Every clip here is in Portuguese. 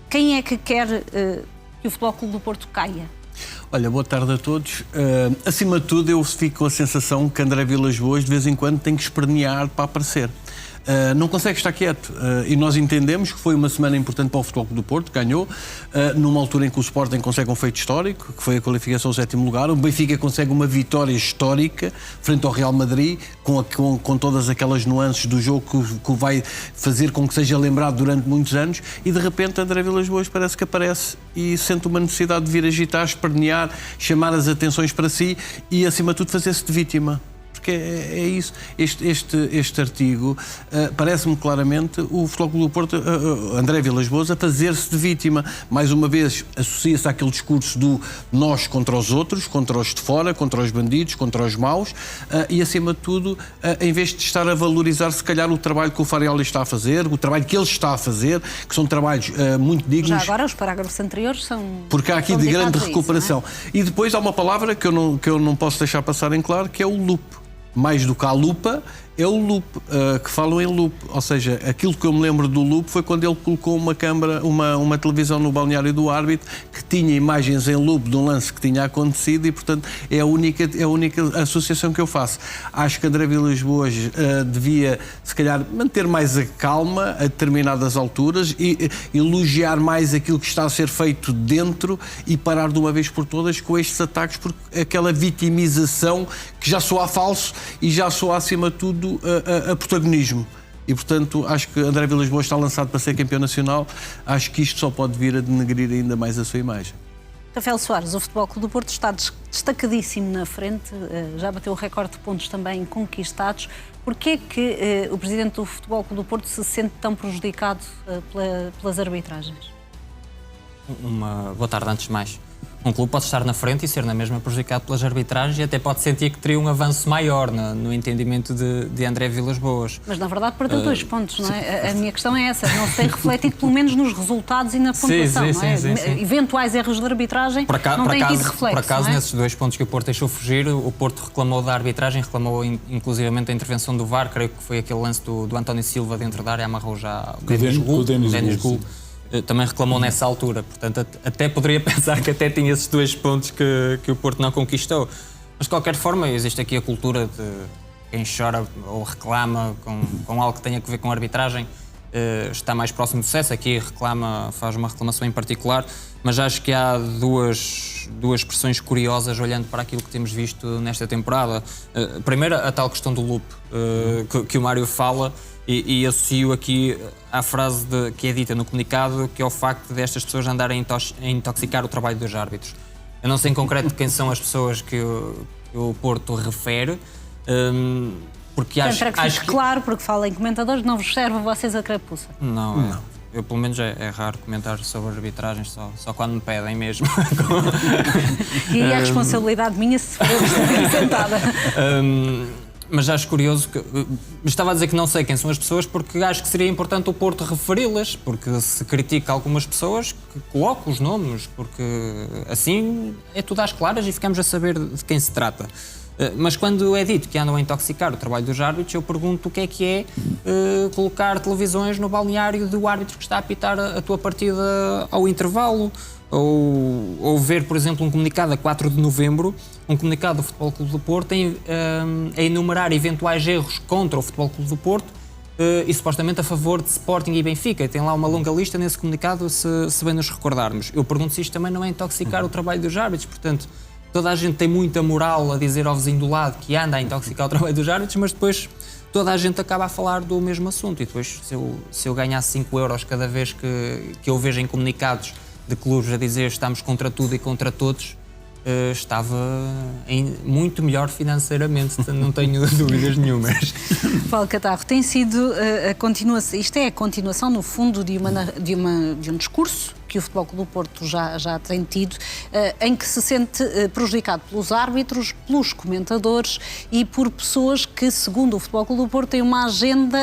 Quem é que quer que o Futebol Clube do Porto caia? Olha, boa tarde a todos. Acima de tudo, eu fico com a sensação que André Vilas-Boas de vez em quando tem que espernear para aparecer. Não consegue estar quieto e nós entendemos que foi uma semana importante para o Futebol Clube do Porto, ganhou, numa altura em que o Sporting consegue um feito histórico, que foi a qualificação ao 7º lugar, o Benfica consegue uma vitória histórica frente ao Real Madrid, com todas aquelas nuances do jogo que vai fazer com que seja lembrado durante muitos anos, e de repente André Vilas-Boas parece que aparece e sente uma necessidade de vir agitar, espernear, chamar as atenções para si e acima de tudo fazer-se de vítima. Porque é isso. Este artigo parece-me claramente o Futebol Clube do Porto, André Vilas-Boas, a fazer-se de vítima. Mais uma vez, associa-se àquele discurso do nós contra os outros, contra os de fora, contra os bandidos, contra os maus, e acima de tudo, em vez de estar a valorizar se calhar o trabalho que o Farioli está a fazer, o trabalho que ele está a fazer, que são trabalhos muito dignos. Já agora os parágrafos anteriores são... Porque há aqui de grande recuperação. Isso, e depois há uma palavra que eu não posso deixar passar em claro, que é o loop. Mais do que a lupa, é o loop, que falam em loop. Ou seja, aquilo que eu me lembro do loop foi quando ele colocou uma câmara, uma televisão no balneário do árbitro que tinha imagens em loop de um lance que tinha acontecido e, portanto, é a única associação que eu faço. Acho que André Vilas-Boas devia, se calhar, manter mais a calma a determinadas alturas e elogiar mais aquilo que está a ser feito dentro e parar de uma vez por todas com estes ataques, porque aquela vitimização que já soa falso e já soa, acima de tudo, a protagonismo. E, portanto, acho que André Vilas-Boas está lançado para ser campeão nacional. Acho que isto só pode vir a denegrir ainda mais a sua imagem. Rafael Soares, o Futebol Clube do Porto está destacadíssimo na frente, já bateu o recorde de pontos também conquistados. Porquê é que o presidente do Futebol Clube do Porto se sente tão prejudicado pelas arbitragens? Uma boa tarde, antes de mais. Um clube pode estar na frente e ser na mesma prejudicado pelas arbitragens e até pode sentir que teria um avanço maior no entendimento de André Vilas-Boas. Mas, na verdade, perdeu 2 pontos, não é? A minha questão é essa, não se tem refletido pelo menos nos resultados e na pontuação, não é? Sim. Eventuais erros de arbitragem não têm tido reflexo, Por acaso, não é? nesses 2 pontos que o Porto deixou fugir, o Porto reclamou da arbitragem, reclamou inclusivamente a intervenção do VAR, creio que foi aquele lance do António Silva dentro da área, amarrou já o Denis Gould. Também reclamou nessa altura, portanto até poderia pensar que até tinha esses 2 pontos que o Porto não conquistou. Mas de qualquer forma existe aqui a cultura de quem chora ou reclama com algo que tenha a ver com a arbitragem, está mais próximo do sucesso, aqui faz uma reclamação em particular, mas acho que há duas expressões curiosas olhando para aquilo que temos visto nesta temporada. Primeiro, a tal questão do loop que o Mário fala, e associo aqui à frase que é dita no comunicado, que é o facto destas pessoas andarem a intoxicar o trabalho dos árbitros. Eu não sei em concreto quem são as pessoas que o Porto refere, porque acho que... Claro, porque fala em comentadores, não vos serve a vocês a carapuça. Não. Eu, pelo menos, é raro comentar sobre arbitragens, só quando me pedem mesmo. E a responsabilidade minha se for eu sentada. Mas acho curioso que... Estava a dizer que não sei quem são as pessoas porque acho que seria importante o Porto referi-las, porque se critica algumas pessoas, que coloque os nomes, porque assim é tudo às claras e ficamos a saber de quem se trata. Mas quando é dito que andam a intoxicar o trabalho dos árbitros, eu pergunto o que é colocar televisões no balneário do árbitro que está a apitar a tua partida ao intervalo, ou ver, por exemplo, um comunicado a 4 de novembro, um comunicado do Futebol Clube do Porto a enumerar eventuais erros contra o Futebol Clube do Porto e supostamente a favor de Sporting e Benfica. Tem lá uma longa lista nesse comunicado, se bem nos recordarmos. Eu pergunto se isto também não é intoxicar o trabalho dos árbitros, portanto, toda a gente tem muita moral a dizer ao vizinho do lado que anda a intoxicar o trabalho dos árbitros, mas depois toda a gente acaba a falar do mesmo assunto. E depois, se eu ganhasse 5 euros cada vez que eu vejo em comunicados de clubes a dizer estamos contra tudo e contra todos, estava muito melhor financeiramente, não tenho dúvidas nenhumas. Paulo Catarro, tem sido a continuação, isto é a continuação, no fundo, de um discurso que o Futebol Clube do Porto já tem tido, em que se sente prejudicado pelos árbitros, pelos comentadores e por pessoas que, segundo o Futebol Clube do Porto, têm uma agenda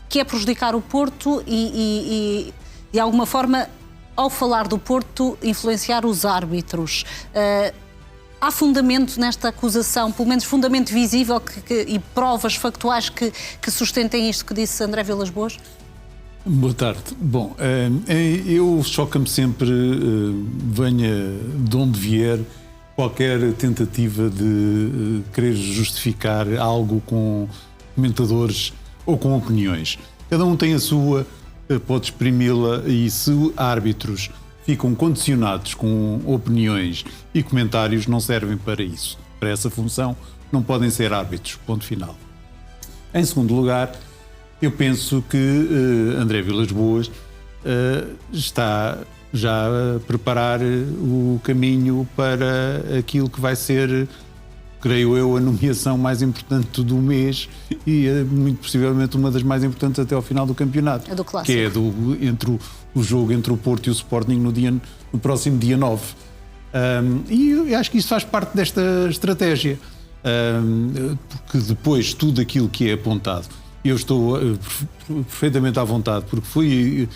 que é prejudicar o Porto e de alguma forma, ao falar do Porto, influenciar os árbitros. Há fundamento nesta acusação, pelo menos fundamento visível e provas factuais que sustentem isto que disse André Vilas-Boas? Boa tarde. Bom, eu choca-me sempre, venha de onde vier, qualquer tentativa de querer justificar algo com comentadores ou com opiniões. Cada um tem a sua, pode exprimi-la, e se árbitros ficam condicionados com opiniões e comentários, não servem para isso. Para essa função, não podem ser árbitros. Ponto final. Em segundo lugar, eu penso que André Vilas-Boas está já a preparar o caminho para aquilo que vai ser, creio eu, a nomeação mais importante do mês e muito possivelmente uma das mais importantes até ao final do campeonato. A do Clássico. Que é entre o jogo entre o Porto e o Sporting no próximo dia 9. E eu acho que isso faz parte desta estratégia. Porque depois tudo aquilo que é apontado, eu estou perfeitamente à vontade, porque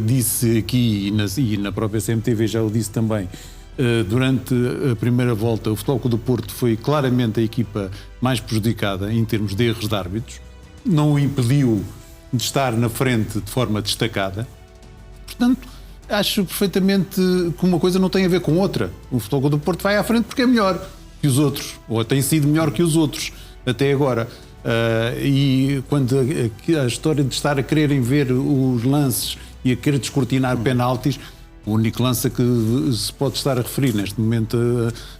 disse aqui e na própria CMTV já o disse também, durante a primeira volta o Futebol Clube do Porto foi claramente a equipa mais prejudicada em termos de erros de árbitros, não o impediu de estar na frente de forma destacada. Portanto, acho perfeitamente que uma coisa não tem a ver com outra. O Futebol Clube do Porto vai à frente porque é melhor que os outros, ou tem sido melhor que os outros até agora. E quando a história de estar a quererem ver os lances e a querer descortinar penaltis, o único lance que se pode estar a referir neste momento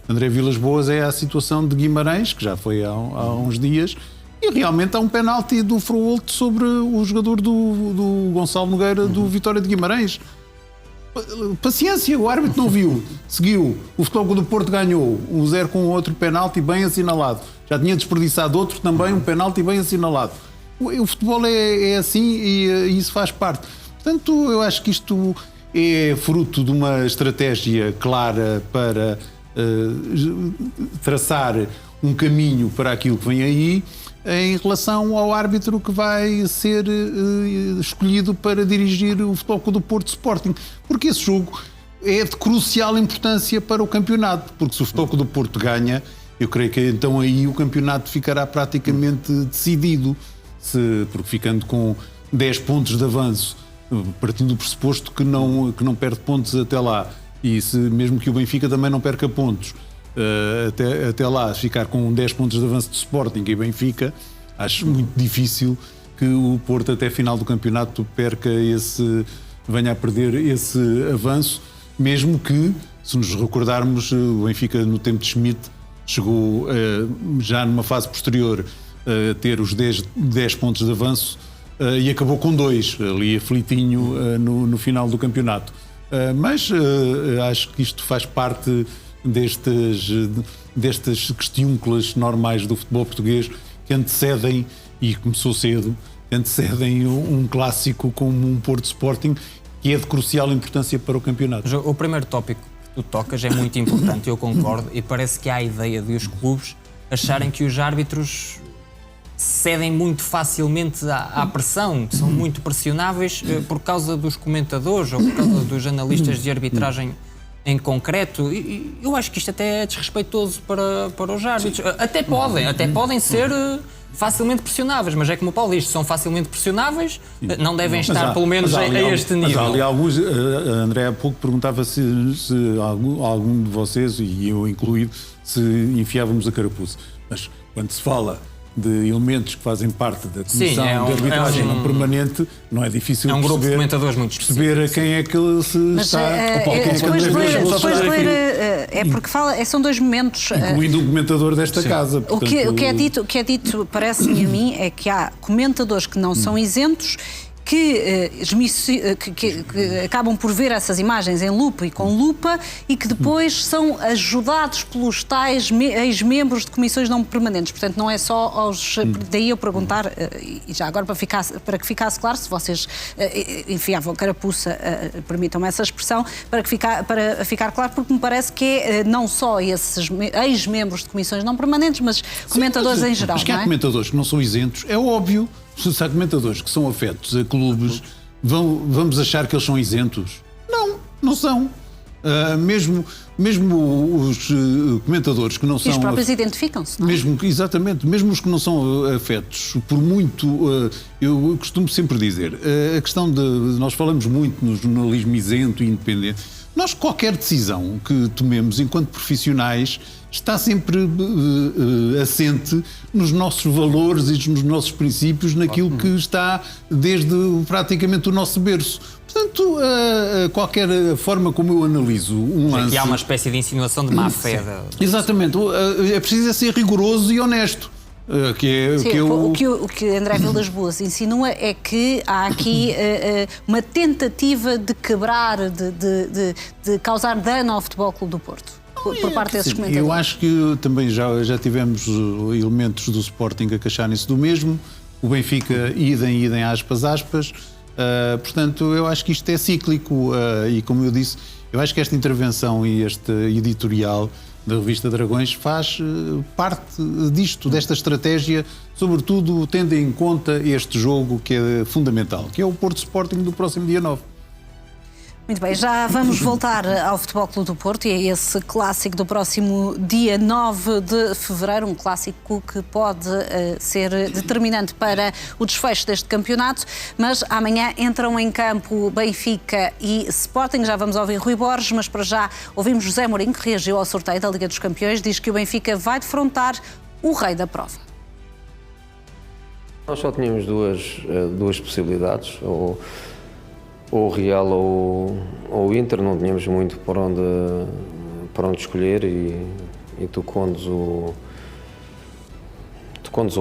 a André Vilas-Boas é a situação de Guimarães, que já foi há uns dias, e realmente há um penalti do Froholt sobre o jogador do Gonçalo Nogueira do Vitória de Guimarães. Paciência, o árbitro não viu, seguiu, o Futebol Clube do Porto ganhou 1-0 com outro penalti bem assinalado, já tinha desperdiçado outro também, um penalti bem assinalado. O futebol é assim e isso faz parte. Portanto, eu acho que isto é fruto de uma estratégia clara para traçar um caminho para aquilo que vem aí, em relação ao árbitro que vai ser escolhido para dirigir o Futebol Clube do Porto Sporting, porque esse jogo é de crucial importância para o campeonato, porque se o Futebol Clube do Porto ganha, eu creio que então aí o campeonato ficará praticamente decidido, porque ficando com 10 pontos de avanço, partindo do pressuposto que não perde pontos até lá, e se mesmo que o Benfica também não perca pontos, até lá ficar com 10 pontos de avanço de Sporting e Benfica, acho muito difícil que o Porto até a final do campeonato venha a perder esse avanço, mesmo que, se nos recordarmos, o Benfica no tempo de Schmidt chegou já numa fase posterior a ter os 10 pontos de avanço e acabou com 2, ali aflitinho no final do campeonato. Mas acho que isto faz parte destas questiúnculas normais do futebol português que antecedem, e começou cedo, antecedem um clássico como um Porto Sporting, que é de crucial importância para o campeonato. O primeiro tópico que tu tocas é muito importante, eu concordo, e parece que há a ideia de os clubes acharem que os árbitros cedem muito facilmente à pressão, são muito pressionáveis por causa dos comentadores ou por causa dos analistas de arbitragem em concreto, e eu acho que isto até é desrespeitoso para os árbitros. Até podem ser facilmente pressionáveis, mas é como o Paulo diz, são facilmente pressionáveis, não devem estar pelo menos a este nível. Mas há ali alguns, a André há pouco perguntava se algum de vocês, e eu incluído, se enfiávamos a carapuça. Mas quando se fala de elementos que fazem parte da comissão de arbitragem não permanente, não é difícil um grupo de comentadores muito perceber a quem é que se está... É porque são dois momentos... Incluindo um comentador desta casa. Portanto, o que é dito, parece-me a mim, é que há comentadores que não são isentos, que acabam por ver essas imagens em lupa e com lupa e que depois são ajudados pelos tais ex-membros de comissões não permanentes. Portanto, não é só aos... Daí eu perguntar, e já agora para que ficasse claro, se vocês enfiavam a carapuça, permitam-me essa expressão, para ficar claro, porque me parece que é não só esses ex-membros de comissões não permanentes, mas comentadores em geral. Mas que há comentadores que não são isentos, é óbvio. Se há comentadores que são afetos a clubes, vamos achar que eles são isentos? Não são. Mesmo os comentadores que não E são... os próprios identificam-se, não é? Exatamente, mesmo os que não são afetos, por muito, eu costumo sempre dizer, a questão de, nós falamos muito no jornalismo isento e independente, nós qualquer decisão que tomemos enquanto profissionais está sempre assente nos nossos valores e nos nossos princípios, naquilo que está desde praticamente o nosso berço. Portanto, qualquer forma como eu analiso um lance... Aqui há uma espécie de insinuação de má-fé. Exatamente, é preciso ser rigoroso e honesto. O que André Vilas Boas insinua é que há aqui uma tentativa de quebrar, de causar dano ao Futebol Clube do Porto, por parte desses comentadores. Eu acho que também já tivemos elementos do Sporting a queixarem-se do mesmo, o Benfica idem aspas. Portanto, eu acho que isto é cíclico e, como eu disse, eu acho que esta intervenção e este editorial da revista Dragões faz parte desta estratégia, sobretudo tendo em conta este jogo que é fundamental, que é o Porto Sporting do próximo dia 9. Muito bem, já vamos voltar ao Futebol Clube do Porto e a esse clássico do próximo dia 9 de fevereiro, um clássico que pode ser determinante para o desfecho deste campeonato, mas amanhã entram em campo Benfica e Sporting. Já vamos ouvir Rui Borges, mas para já ouvimos José Mourinho, que reagiu ao sorteio da Liga dos Campeões, diz que o Benfica vai defrontar o rei da prova. Nós só tínhamos duas possibilidades, ou o Real ou o Inter, não tínhamos muito por onde escolher e tu condes o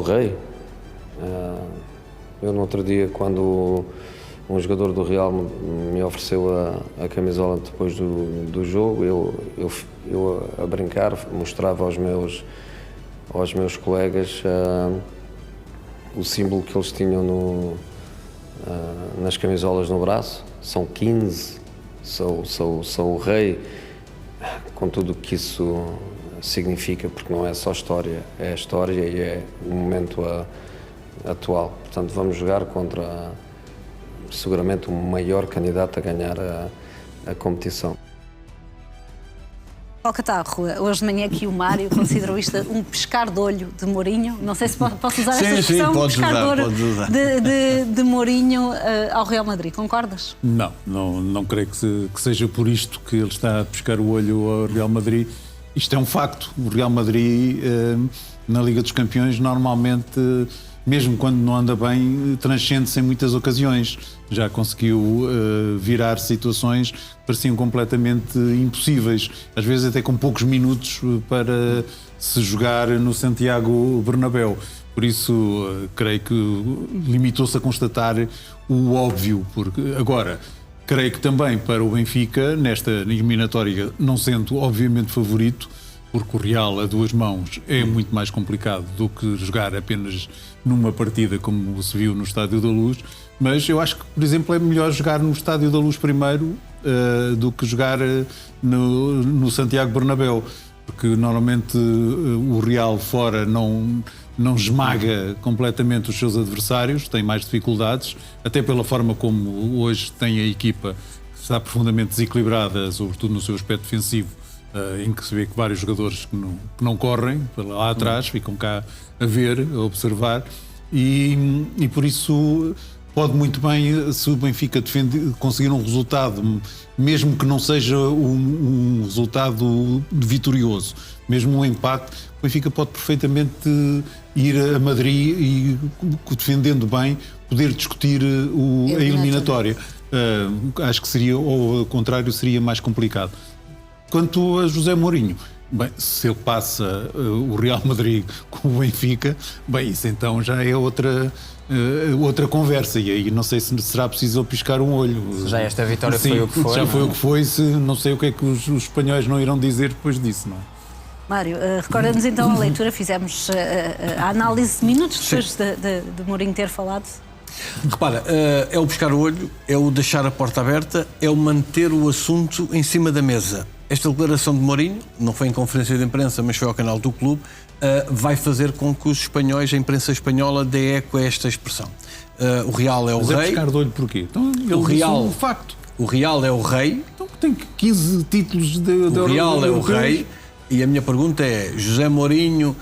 rei. Eu no outro dia, quando um jogador do Real me ofereceu a camisola depois do jogo, eu a brincar mostrava aos meus colegas o símbolo que eles tinham nas camisolas no braço. São 15, sou o rei, com tudo o que isso significa, porque não é só história, é a história e é o momento atual. Portanto, vamos jogar contra seguramente o maior candidato a ganhar a competição. Paulo Catarro, hoje de manhã aqui o Mário considerou isto um pescar de olho de Mourinho. Não sei se posso usar esta expressão, podes pescar usar, de olho de Mourinho ao Real Madrid. Concordas? Não creio que seja por isto que ele está a pescar o olho ao Real Madrid. Isto é um facto. O Real Madrid, na Liga dos Campeões, normalmente, mesmo quando não anda bem, transcende-se em muitas ocasiões. Já conseguiu virar situações que pareciam completamente impossíveis, às vezes até com poucos minutos para se jogar no Santiago Bernabéu. Por isso, creio que limitou-se a constatar o óbvio. Porque agora, creio que também para o Benfica, nesta eliminatória, não sendo obviamente favorito, porque o Real a duas mãos é muito mais complicado do que jogar apenas numa partida como se viu no Estádio da Luz, mas eu acho que, por exemplo, é melhor jogar no Estádio da Luz primeiro do que jogar no Santiago Bernabéu, porque normalmente o Real fora não esmaga completamente os seus adversários, tem mais dificuldades, até pela forma como hoje tem a equipa, que está profundamente desequilibrada, sobretudo no seu aspecto defensivo, em que se vê que vários jogadores que não correm lá atrás, ficam cá a ver, a observar, e por isso pode muito bem, se o Benfica conseguir um resultado, mesmo que não seja um resultado vitorioso, mesmo um empate, o Benfica pode perfeitamente ir a Madrid e, defendendo bem, poder discutir a eliminatória. Acho que seria, ou ao contrário, seria mais complicado. Quanto a José Mourinho, bem, se ele passa o Real Madrid com o Benfica, bem, isso então já é outra conversa, e aí não sei se será preciso piscar um olho. Já esta vitória foi o que foi. Já foi o que foi, não sei o que é que os espanhóis não irão dizer depois disso, não é? Mário, recorda-nos então a leitura, fizemos a análise minutos depois de Mourinho ter falado. Repara, é o pescar o olho, é o deixar a porta aberta, é o manter o assunto em cima da mesa. Esta declaração de Mourinho, não foi em conferência de imprensa, mas foi ao canal do clube, vai fazer com que os espanhóis, a imprensa espanhola, dê eco a esta expressão. O Real é o rei. Mas é pescar de olho porquê? Então, O Real, um facto. O Real é o rei, Então tem 15 títulos de o Real é o europeus. rei, e a minha pergunta é, José Mourinho,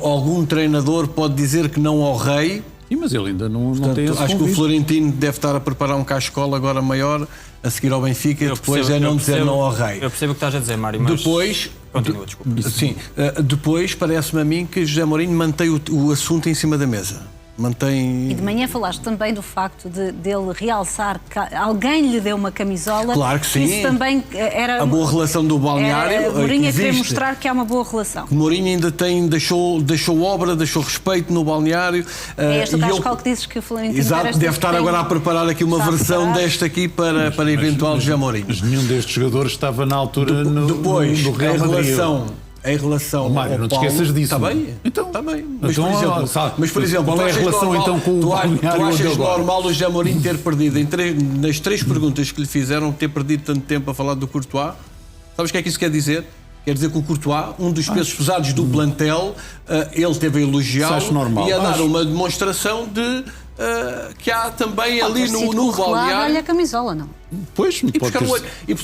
algum treinador pode dizer que não ao rei? Sim, mas ele ainda não tem esse Acho que o convite. Florentino deve estar a preparar um cascola agora maior, a seguir ao Benfica, e depois não dizer não ao rei. Eu percebo o que estás a dizer, Mário, mas... Depois, Continua, desculpa. sim, depois parece-me a mim que José Mourinho mantém o assunto em cima da mesa. Mantém... E de manhã falaste também do facto dele realçar que alguém lhe deu uma camisola. Claro que sim. Isso também era... A boa relação do balneário. Mourinho a que querer existe. mostrar que há uma boa relação. Mourinho ainda deixou obra, deixou respeito no balneário. É este o e cascal que dizes que o Florentino Exato, Pérez deve estar tem- agora a preparar aqui uma está a versão preparar. desta aqui para eventual José Mourinho. Mas nenhum destes jogadores estava na altura Depois, no Real Madrid. em relação Mário, ao não te Paulo, esqueças disso. Está bem? Então, Está bem. Então, Por exemplo, qual tu é a achas relação, normal- então, com o tu balneário achas de agora? normal o José Mourinho ter perdido nas 3 perguntas que lhe fizeram, ter perdido tanto tempo a falar do Courtois? Sabes o que é que isso quer dizer? Quer dizer que o Courtois, um dos pesos pesados do plantel, ele teve a Isso elogiá-lo acho normal. e a dar Acho. uma demonstração de que há também Pode ali ter sido no correlado, olha balneário. a camisola, não? Pois, E pode buscar ter o olho. E, portanto,